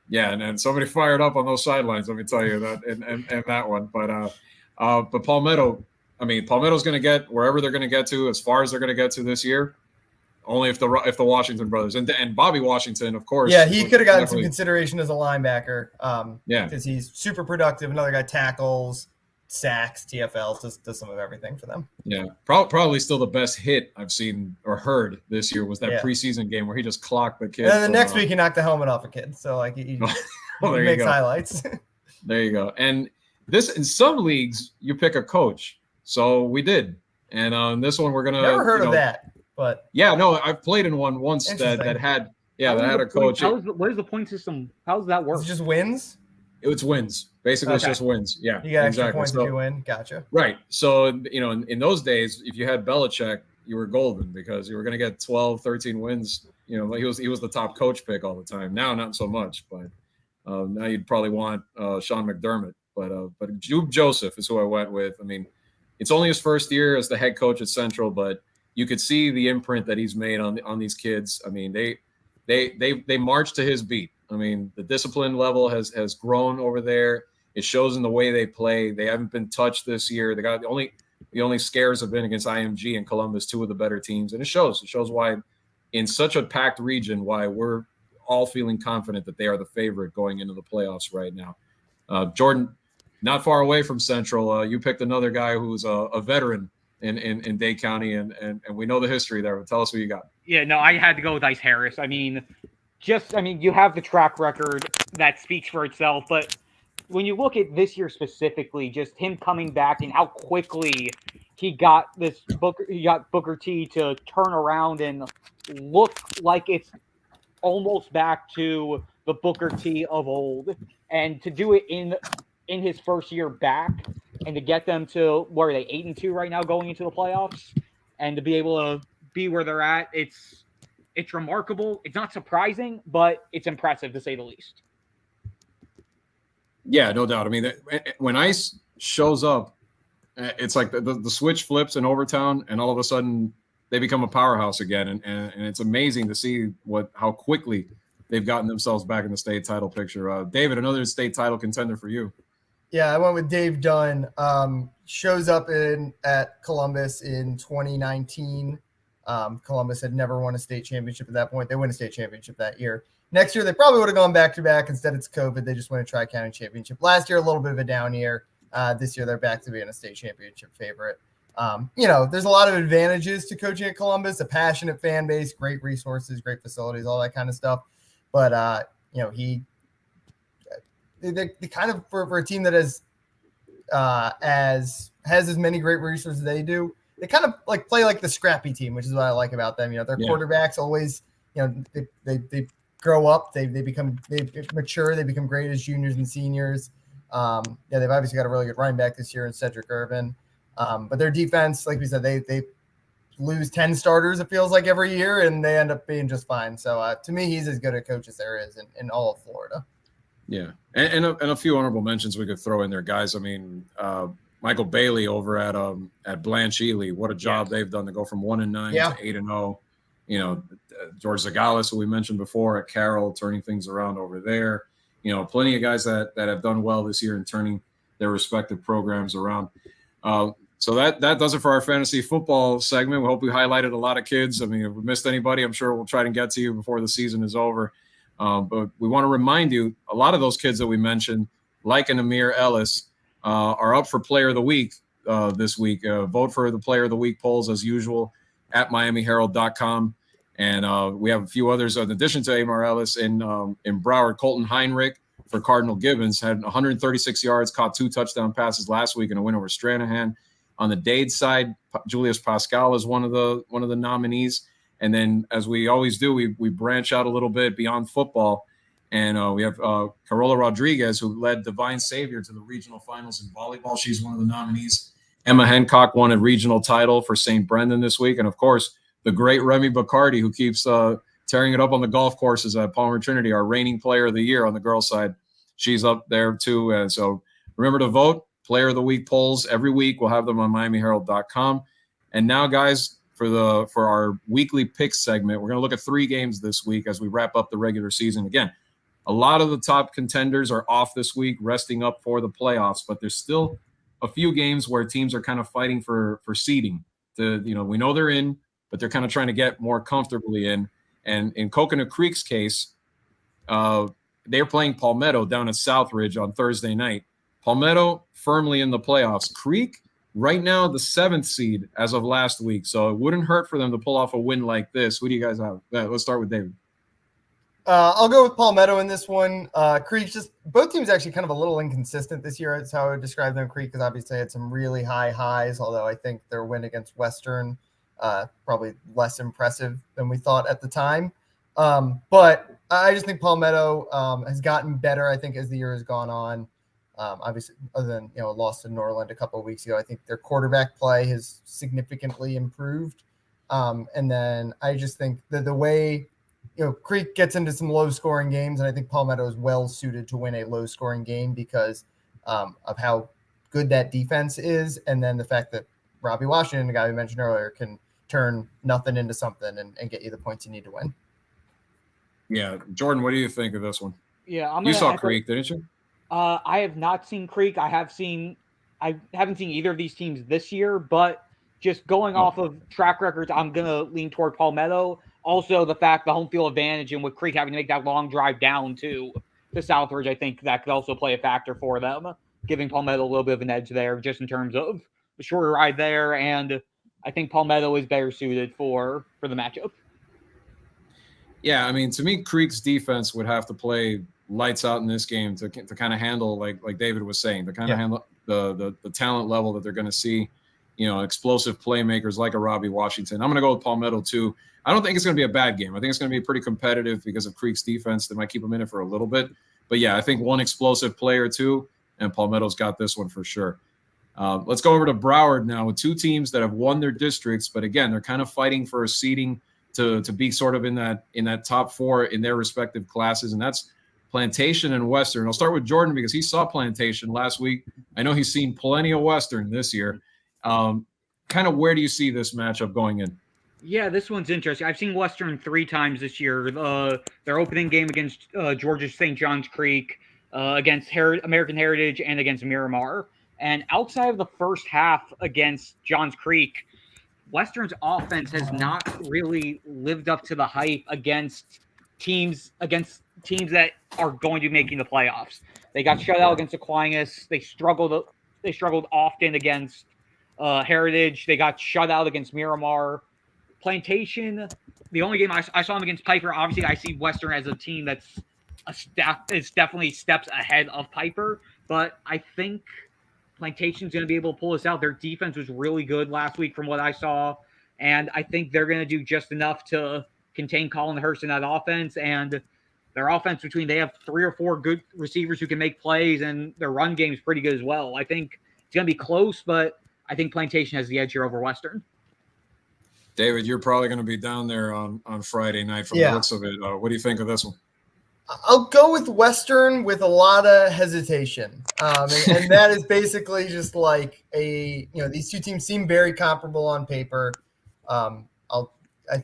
Yeah, and somebody fired up on those sidelines. Let me tell you that, and that one. But Palmetto's going to get wherever they're going to get to, as far as they're going to get to this year. Only if the Washington brothers and Bobby Washington, of course. Yeah, he could have gotten some consideration as a linebacker. Yeah, because he's super productive. Another guy tackles. sacks, TFLs, does some of everything for them. Yeah, probably still the best hit I've seen or heard this year was that preseason game where he just clocked the kid. And then the next week he knocked the helmet off a kid. So like he makes highlights. There you go. And this in some leagues you pick a coach. So we did. And on this one we're gonna never heard of that. But yeah, no, I've played in one once that had a coach. What is the point system? How does that work? It's just wins. It's wins. Basically, It's just wins. Yeah, you got extra points if you win. Gotcha. Right. So, in those days, if you had Belichick, you were golden because you were going to get 12, 13 wins. He was the top coach pick all the time. Now, not so much, but now you'd probably want Sean McDermott. But Jude Joseph is who I went with. I mean, it's only his first year as the head coach at Central, but you could see the imprint that he's made on these kids. I mean, they march to his beat. I mean, the discipline level has grown over there. It shows in the way they play. They haven't been touched this year. They got the only scares have been against IMG and Columbus, two of the better teams, and it shows. It shows why, in such a packed region, why we're all feeling confident that they are the favorite going into the playoffs right now. Jordan, not far away from Central, you picked another guy who's a veteran in Dade County, and we know the history there. But tell us who you got. Yeah, no, I had to go with Ice Harris. I mean, you have the track record that speaks for itself, but when you look at this year specifically, just him coming back and how quickly he got Booker T to turn around and look like it's almost back to the Booker T of old, and to do it in his first year back, and to get them to where are they 8-2 right now going into the playoffs, and to be able to be where they're at, it's remarkable. It's not surprising, but it's impressive to say the least. Yeah, no doubt. I mean, when Ice shows up, it's like the switch flips in Overtown, and all of a sudden they become a powerhouse again. And it's amazing to see how quickly they've gotten themselves back in the state title picture. David, another state title contender for you. Yeah, I went with Dave Dunn. Shows up at Columbus in 2019. Columbus had never won a state championship at that point. They won a state championship that year. Next year, they probably would have gone back-to-back. Instead, it's COVID. They just won a Tri-County championship. Last year, a little bit of a down year. This year, they're back to being a state championship favorite. There's a lot of advantages to coaching at Columbus, a passionate fan base, great resources, great facilities, all that kind of stuff. But, they kind of, for a team that has as many great resources as they do, they kind of like play like the scrappy team, which is what I like about them. Their quarterbacks always, they grow up, they mature, they become great as juniors and seniors. They've obviously got a really good running back this year in Cedric Irvin. But their defense, like we said, they lose 10 starters, it feels like, every year, and they end up being just fine. So to me, he's as good a coach as there is in all of Florida. Yeah, and a few honorable mentions we could throw in there, guys. I mean, Michael Bailey over at Blanche Ely, what a job they've done to go from 1-9 to 8-0. George Zagales, who we mentioned before at Carroll, turning things around over there. Plenty of guys that have done well this year in turning their respective programs around. So that does it for our fantasy football segment. We hope we highlighted a lot of kids. I mean, if we missed anybody, I'm sure we'll try to get to you before the season is over. But we want to remind you, a lot of those kids that we mentioned, like an Amir Ellis, are up for Player of the Week this week. Vote for the Player of the Week polls as usual at MiamiHerald.com. And we have a few others in addition to Amir Ellis in Broward. Colton Heinrich for Cardinal Gibbons had 136 yards, caught 2 touchdown passes last week and a win over Stranahan. On the Dade side, Julius Pascal is one of the nominees. And then, as we always do, we branch out a little bit beyond football. And we have Carola Rodriguez, who led Divine Savior to the regional finals in volleyball. She's one of the nominees. Emma Hancock won a regional title for St. Brendan this week. And, of course, the great Remy Bacardi, who keeps tearing it up on the golf courses at Palmer Trinity, our reigning Player of the Year on the girls' side. She's up there, too. And so remember to vote. Player of the Week polls every week. We'll have them on MiamiHerald.com. And now, guys, for our weekly picks segment, we're going to look at 3 games this week as we wrap up the regular season. Again, a lot of the top contenders are off this week, resting up for the playoffs, but there's still a few games where teams are kind of fighting for seeding. We know they're in, but they're kind of trying to get more comfortably in. And in Coconut Creek's case, they're playing Palmetto down at Southridge on Thursday night. Palmetto firmly in the playoffs. Creek right now the 7th seed as of last week, so it wouldn't hurt for them to pull off a win like this. Who do you guys have? Let's start with David. I'll go with Palmetto in this one. Creek, just both teams actually kind of a little inconsistent this year. That's how I would describe them. Creek because obviously had some really high highs, although I think their win against Western probably less impressive than we thought at the time. But I just think Palmetto has gotten better, I think, as the year has gone on. Obviously, other than lost to Norland a couple of weeks ago, I think their quarterback play has significantly improved. And then I just think that the way Creek gets into some low-scoring games, and I think Palmetto is well-suited to win a low-scoring game because of how good that defense is, and then the fact that Robbie Washington, the guy we mentioned earlier, can turn nothing into something and get you the points you need to win. Yeah, Jordan, what do you think of this one? Yeah, you saw Creek, didn't you? I have not seen Creek. I haven't seen either of these teams this year, but just going off of track records, I'm gonna lean toward Palmetto. Also, the fact the home field advantage and with Creek having to make that long drive down to Southridge, I think that could also play a factor for them, giving Palmetto a little bit of an edge there, just in terms of the shorter ride there. And I think Palmetto is better suited for the matchup. Yeah, I mean, to me, Creek's defense would have to play lights out in this game to kind of handle, like David was saying, to kind of handle the talent level that they're going to see. Explosive playmakers like a Robbie Washington. I'm going to go with Palmetto too. I don't think it's going to be a bad game. I think it's going to be pretty competitive because of Creek's defense. They might keep them in it for a little bit. But yeah, I think one explosive play or two, and Palmetto's got this one for sure. Let's go over to Broward now with two teams that have won their districts, but again, they're kind of fighting for a seeding to be sort of in that top 4 in their respective classes, and that's Plantation and Western. I'll start with Jordan because he saw Plantation last week. I know he's seen plenty of Western this year. Kind of where do you see this matchup going in? Yeah, this one's interesting. I've seen Western 3 times this year. Their opening game against Georgia St. John's Creek, against American Heritage, and against Miramar. And outside of the first half against Johns Creek, Western's offense has not really lived up to the hype against teams that are going to be making the playoffs. They got shut out against Aquinas. They struggled often against Heritage. They got shut out against Miramar. Plantation, the only game I saw them against Piper. Obviously, I see Western as a team that's definitely steps ahead of Piper, but I think Plantation's going to be able to pull this out. Their defense was really good last week from what I saw, and I think they're going to do just enough to contain Colin Hurst in that offense. And their offense, they have 3 or 4 good receivers who can make plays, and their run game is pretty good as well. I think it's going to be close, but I think Plantation has the edge here over Western. David, you're probably going to be down there on Friday night from the looks of it. What do you think of this one? I'll go with Western with a lot of hesitation. And that is basically just like these two teams seem very comparable on paper. I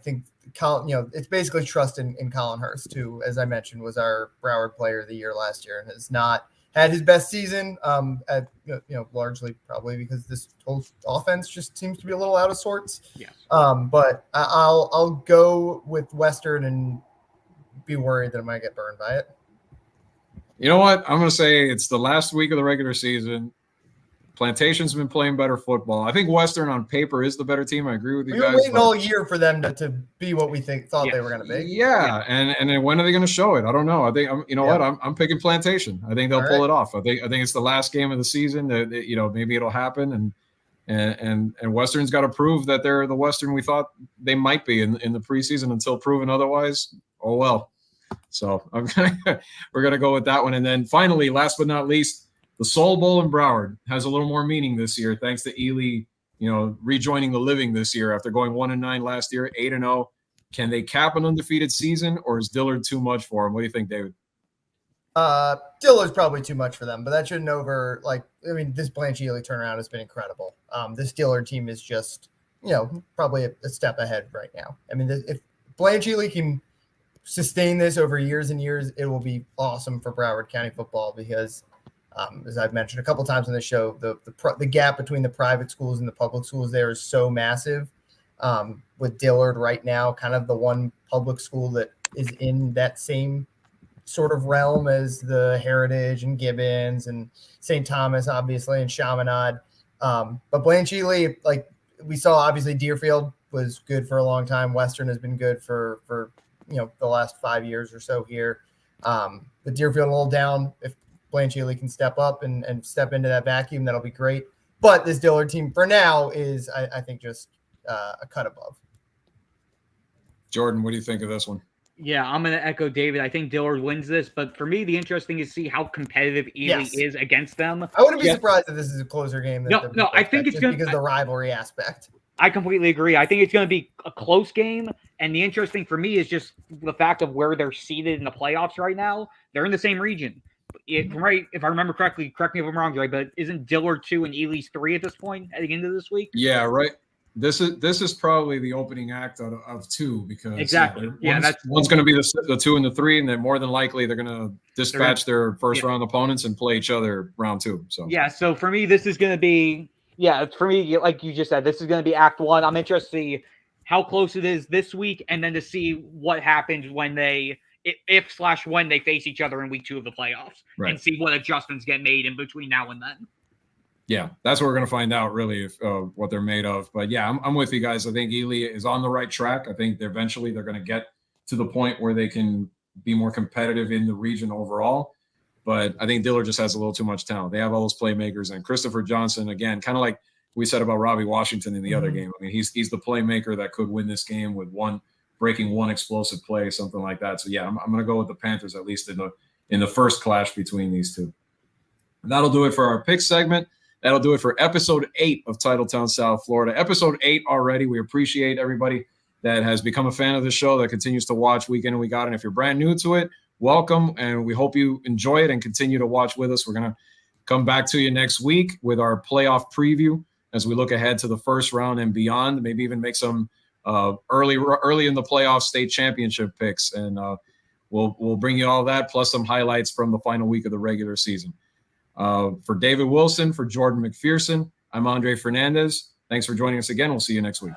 think it's basically trust in Colin Hurst, who, as I mentioned, was our Broward Player of the Year last year and has not had his best season, largely probably because this whole offense just seems to be a little out of sorts. Yes. But I'll go with Western and be worried that I might get burned by it. You know what? I'm going to say it's the last week of the regular season. Plantation's been playing better football. I think Western on paper is the better team. I agree with you guys. We've been waiting all year for them to be what we thought they were going to be. Yeah, and then when are they going to show it? I don't know. I think what? I'm picking Plantation. I think they'll pull it off. I think it's the last game of the season. That maybe it'll happen, and Western's got to prove that they're the Western we thought they might be in the preseason until proven otherwise. Oh well. So we're gonna go with that one, and then finally, last but not least, the Soul Bowl in Broward has a little more meaning this year, thanks to Ely, rejoining the living this year after going 1-9 last year, 8-0. Can they cap an undefeated season, or is Dillard too much for them? What do you think, David? Dillard's probably too much for them, but that shouldn't this Blanche Ely turnaround has been incredible. This Dillard team is just, probably a step ahead right now. I mean, if Blanche Ely can sustain this over years and years, it will be awesome for Broward County football because, as I've mentioned a couple times on the show, the gap between the private schools and the public schools there is so massive. With Dillard right now, kind of the one public school that is in that same sort of realm as the Heritage and Gibbons and St. Thomas, obviously, and Chaminade. But Blanche Ely, like we saw, obviously Deerfield was good for a long time. Western has been good for the last 5 years or so here. But Deerfield a little down. If Blanche Ely can step up and step into that vacuum, that'll be great. But this Dillard team for now is, I think, just a cut above. Jordan, what do you think of this one? Yeah, I'm going to echo David. I think Dillard wins this, but for me, the interesting is see how competitive Ely is against them. I wouldn't be surprised if this is a closer game. No, I think it's going to because of the rivalry aspect. I completely agree. I think it's going to be a close game, and the interesting for me is just the fact of where they're seated in the playoffs right now. They're in the same region. If I remember correctly, correct me if I'm wrong, Joey, but isn't Dillard 2 and Ely's 3 at this point heading into this week? Yeah, right. This is probably the opening act of 2 because exactly. One's going to be the 2 and the 3, and then more than likely they're going to dispatch their first round opponents and play each other round 2. So so for me, this is going to be for me, like you just said, this is going to be Act 1. I'm interested to see how close it is this week, and then to see what happens when when they face each other in week 2 of the playoffs, and see what adjustments get made in between now and then. Yeah, that's what we're going to find out, really, if what they're made of. But yeah, I'm with you guys. I think Ely is on the right track. I think eventually they're going to get to the point where they can be more competitive in the region overall. But I think Dillard just has a little too much talent. They have all those playmakers, and Christopher Johnson, again, kind of like we said about Robbie Washington in the other game. I mean, he's the playmaker that could win this game with breaking one explosive play, something like that. So yeah, I'm going to go with the Panthers, at least in the first clash between these two. And that'll do it for our pick segment. That'll do it for episode 8 of Titletown South Florida. Episode 8 already. We appreciate everybody that has become a fan of the show, that continues to watch week in and week out. And if you're brand new to it, welcome. And we hope you enjoy it and continue to watch with us. We're going to come back to you next week with our playoff preview as we look ahead to the first round and beyond. Maybe even make some early in the playoff state championship picks. And we'll bring you all that, plus some highlights from the final week of the regular season. For David Wilson, for Jordan McPherson, I'm Andre Fernandez. Thanks for joining us again. We'll see you next week.